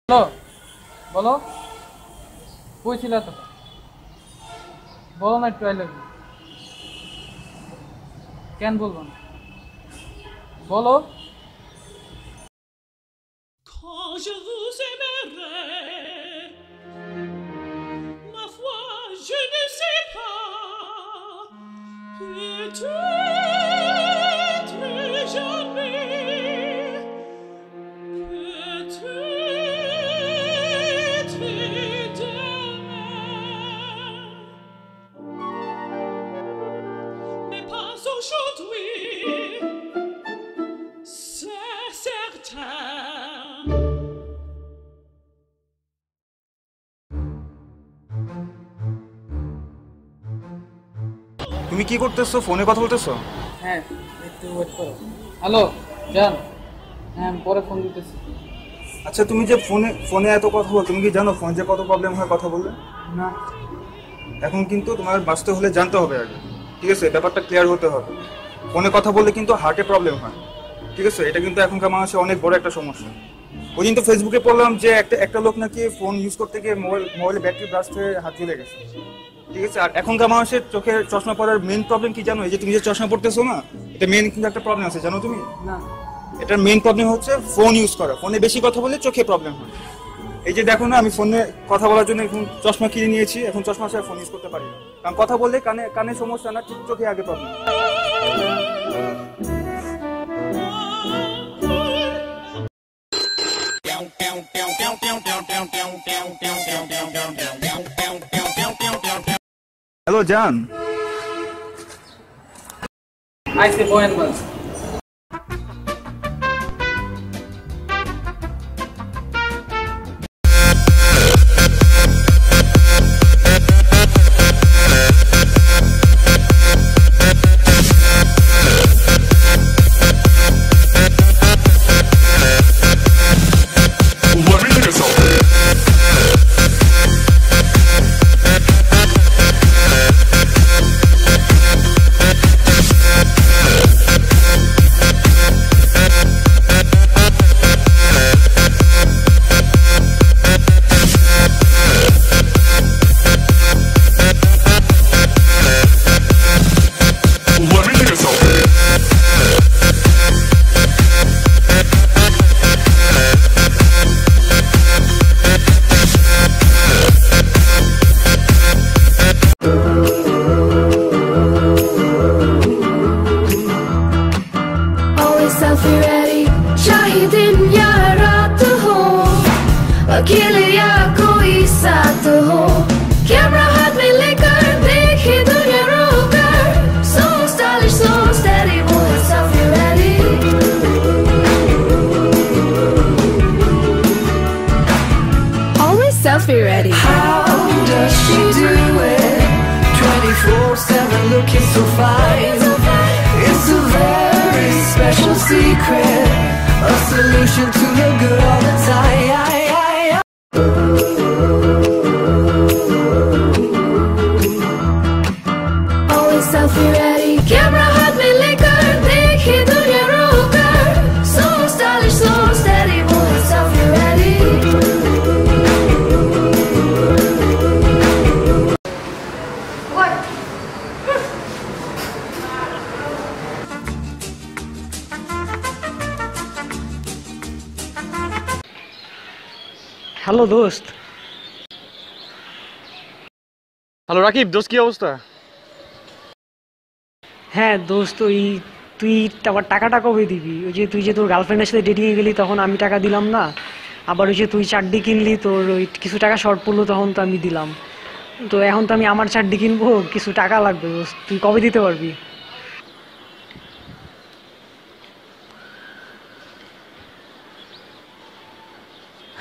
Hello, বলো। কই ছিল তো? বলো না, একটু আই লাভ ইউ। কেন বলবো না? বলো। Quand je vous aimerai, ma foi, je ne sais pas. Peut-être jamais, peut-être demain, mais pas aujourd'hui, c'est certain. তুমি কি করতেছো? ফোনে কথা বলতেছো? হ্যাঁ, একটু ওয়েট করো। হ্যালো, জান। হ্যাঁ, আমি পরে ফোন দিতেছি। আচ্ছা, তুমি যে ফোনে ফোনে এত কথা বল, তুমি কি জানো ফোন যে কত প্রবলেম হয় কথা বললে? না। এখন কিন্তু তোমার বাঁচতে হলে জানতে হবে আগে, ঠিক আছে? ব্যাপারটা ক্লিয়ার হতে হবে। ফোনে কথা বললে কিন্তু হার্টে প্রবলেম হয়, ঠিক আছে? এটা কিন্তু এখনকার মানুষের অনেক বড় একটা সমস্যা। ওই দিন তো ফেসবুকে পড়লাম যে একটা লোক নাকি ফোন ইউজ করতে গিয়ে মোবাইলে ব্যাটারি ব্লাস্ট হয়ে হাত জ্বলে গেছে, ঠিক আছে? আর এখনকার মানুষের চোখের চশমা পরার মেন প্রবলেম কি জানো? এই যে তুমি যে চশমা পড়তেছো না, এটা মেন কিন্তু একটা প্রবলেম আছে, জানো তুমি? না। এটার মেইন প্রবলেম হচ্ছে ফোন ইউজ করা। ফোনে বেশি কথা বললে চোখে প্রবলেম হয়। এই যে দেখো না, আমি ফোনে কথা বলার জন্য এখন চশমা কিনে নিয়েছি, এখন চশমা ছাড়া ফোন ইউজ করতে পারি না। কারণ কথা বললে কানে কানে সমস্যা না, চোখে আগে প্রবলেম। হ্যালো জান। আইসে বয়েন বাস। selfie ready शाहिद या रात हो अकेले या कोई साथ हो कैमरा हाथ में लेकर देखे दुनिया रोकर so stylish so steady boy selfie ready always selfie ready how does she do it 24/7 looking so fine it's a very special secret, a solution to the good all the time. Always selfie ready, camera हाथ में लेकर देखे दुनिया रोकर so stylish, so steady, boy selfie ready. Hello দোস্ত। Hello Rakib, দোস্ত কি অবস্থা? হ্যাঁ দোস্ত, তুই আবার টাকাটা কবে দিবি? ওই যে তুই যে তোর গার্লফ্রেন্ডের সাথে ডেটিংয়ে গেলি তখন আমি টাকা দিলাম না, আবার ওই যে তুই চাড্ডি কিনলি তোর ওই কিছু টাকা শর্ট পড়লো তখন তো আমি দিলাম, তো এখন তো আমি আমার চাড্ডি কিনবো, কিছু টাকা লাগবে দোস্ত, তুই কবে দিতে পারবি?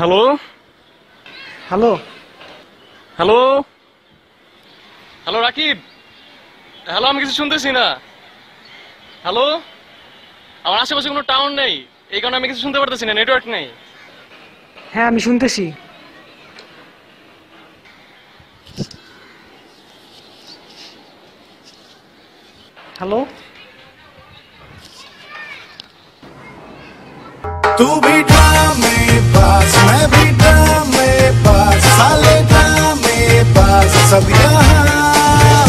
Hello hello hello hello Rakib, hello, আমি কিছু শুনতেছি না। হ্যালো, আমার আশেপাশে কোনো টাউন নেই, এই কারণে আমি কিছু শুনতে পারতেছি না, নেটওয়ার্ক নেই। হ্যাঁ আমি শুনতেছি। হ্যালো तू भी ड्रामे पास मैं भी ड्रामे पास साले ड्रामे पास सब यहाँ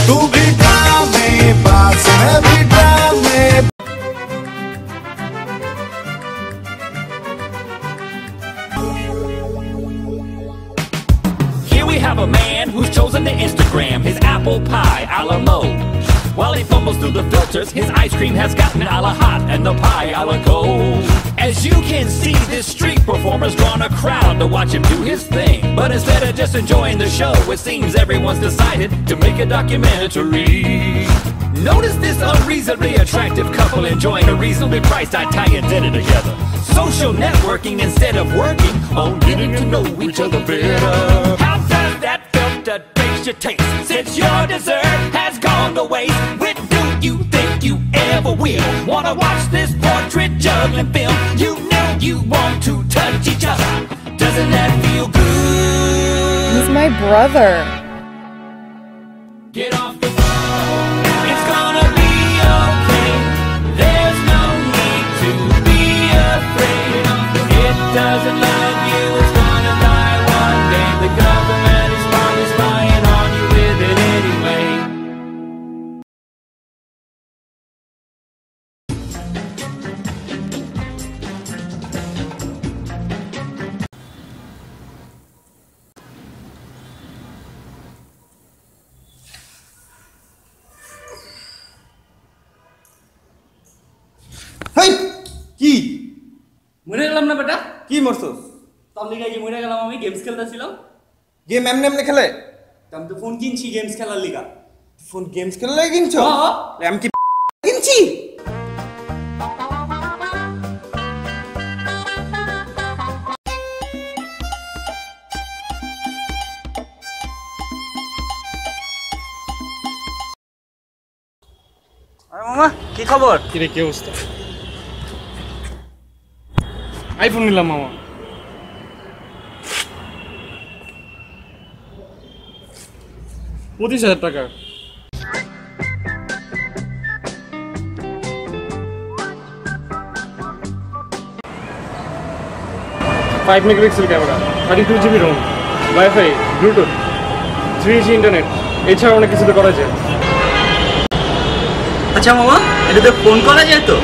तू भी ड्रामे पास मैं भी ड्रामे Here we have a man who's chosen the Instagram, his apple pie a la mode. While he fumbles through the filters, his ice cream has gotten a la hot and the pie a la cold. As you can see, this street performer's drawn a crowd to watch him do his thing. But instead of just enjoying the show, it seems everyone's decided to make a documentary. Notice this unreasonably attractive couple enjoying a reasonably priced Italian dinner together. Social networking instead of working on getting to know each other better. How does that filter taste your taste? Since your dessert has gone to waste, when do you think you ever will wanna watch this portrait juggling film? You know you want to touch each other. Doesn't that feel good? He's my brother. Get off the phone. It's gonna be okay. There's no need to be afraid. It doesn't love you. It's gonna die one day. The government is probably spying on you with it anyway. হেই কি মরে গেলাম না বেটা কি মরছস তোর লিগে যে মরে গেলাম আমি গেমস খেলতেছিলাম গেম এমনি এমনি খেলে আমি তো ফোন কিনছি গেমস খেলার লিগা ফোন গেমস খেলে লাগে কিনছো হ্যাঁ। আমি কি কিনছি আরে মামা কি খবর কিরে কি অবস্থা? আইফোন নিলাম মামা। $25,000 5 megapixel camera, 32 GB ROM, wifi, Bluetooth, 3G internet, এছাড়া অনেক কিছু তো করা যায়। আচ্ছা মামা এটাতে ফোন করা যায় তো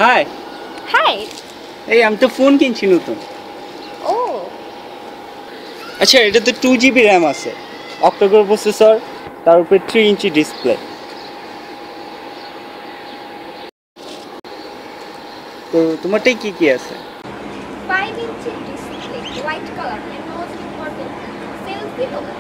হাই Hi. এই আমি তো ফোন কিনছি নতুন Oh. আচ্ছা এটাতে 2GB র্যাম আছে, অক্টাকোর প্রসেসর, তার উপরে 3 ইঞ্চি ডিসপ্লে। তো তোমারটাই কি কি আছে? 5-inch display, white color, and most important, selfie mode.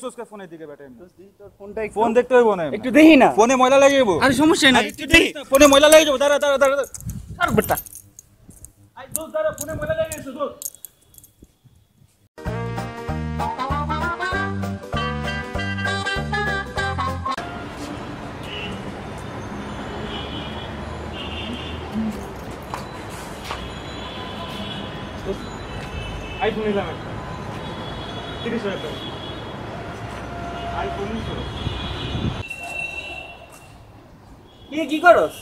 उसके फोन दिखे बैठे ফোনটা फोन देखते हुए बोने একটু দেখি না। फोने ময়লা লাগে যাবো আরে সমস্যা নাই, একটু দেখি। फोने ময়লা লাগে যাবো দাঁড়া দাঁড়া দাঁড়া আর বেটা আই দোস্ত দাঁড়া फोने ময়লা লাগে গেছে দোস্ত আইফোন নিলাম একটা, 30,000 আইফোন নিছো? কি করস?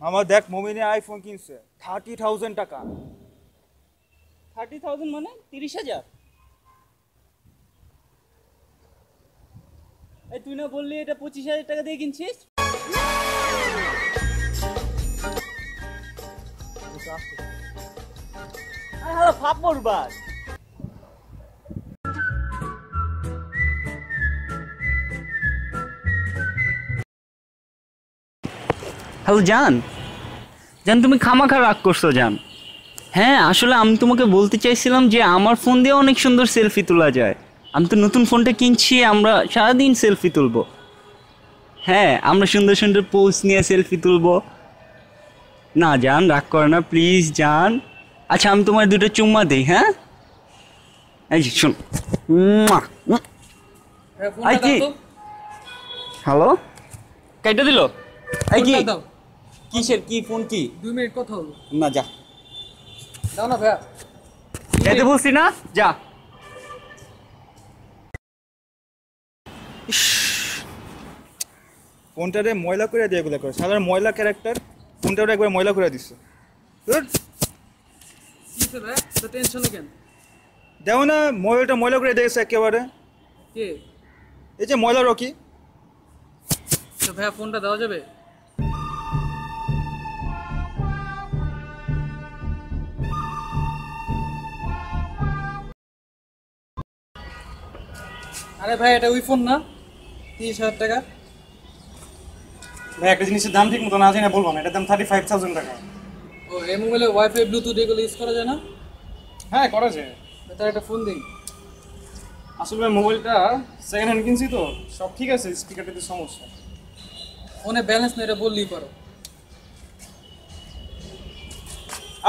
আমার দেখ মমিনে আইফোন কিনছে 30,000 টাকা। 30,000 মানে 30,000? এই তুই না বললি এটা 25,000 টাকা দিয়ে কিনছিস? আরে হ্যালো ফাপ বরবাদ। হ্যালো জান, জান তুমি খামাখা রাগ করছো জান। হ্যাঁ আসলে আমি তোমাকে বলতে চাইছিলাম যে আমার ফোন দিয়ে অনেক সুন্দর সেলফি তোলা যায়। আমি তো নতুন ফোনটা কিনছি, আমরা সারাদিন সেলফি তুলবো। হ্যাঁ আমরা সুন্দর সুন্দর পোজ নিয়ে সেলফি তুলবো। না জান রাগ করে না প্লিজ জান। আচ্ছা আমি তোমার দুটো চুম্মা দিই। হ্যাঁ এই যে শোন। ফোনটা দাও তো। হ্যালো কেটে দিল? এই কি ফোনটা দাও। কিসের কি ফোন কি? 2 মিনিট কথা হলো। না যা, দাও না ভাইয়া। যেতে বলছি না, যা। ফোনটারে ময়লা করে দিয়ে এগুলো করে, সাধারণ ময়লা ক্যারেক্টার, ফোনটারে একবার ময়লা করে দিচ্ছে। কি হলো ভাইয়া? তো টেনশনে কেন? দেখো না মোবাইলটা ময়লা করে দিয়েছে একেবারে। কে? এই যে ময়লা রকি। তো ভাইয়া ফোনটা দেওয়া যাবে? আরে ভাই এটা ওই ফোন না? 30,000 টাকা। ভাই একটা জিনিসের দাম ঠিক মতো না জানি বলবো না, এটার দাম 35,000 টাকা। ও এই মোবাইলে ওয়াইফাই ব্লুটুথ এগুলো ইউজ করা যায় না? হ্যাঁ করা যায়। তার একটা ফোন দিই। আসলে মোবাইলটা সেকেন্ড হ্যান্ড কিনছি তো, সব ঠিক আছে, স্পিকারটাতে সমস্যা। ফোনে ব্যালেন্স নেই এটা বললেই পারো।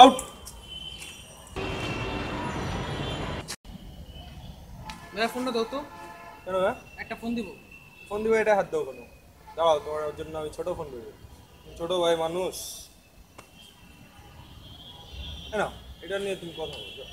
আউট। ভাইয়া ফোনটা দাও তো। কেন ভাই? একটা ফোন দিব। ফোন দিবে এটা হাত দাও কেন? দাঁড়াও তোমার জন্য আমি ছোট ফোন দেবো। ছোট ভাই মানুষ। না এটা নিয়ে তুমি কথা বলো।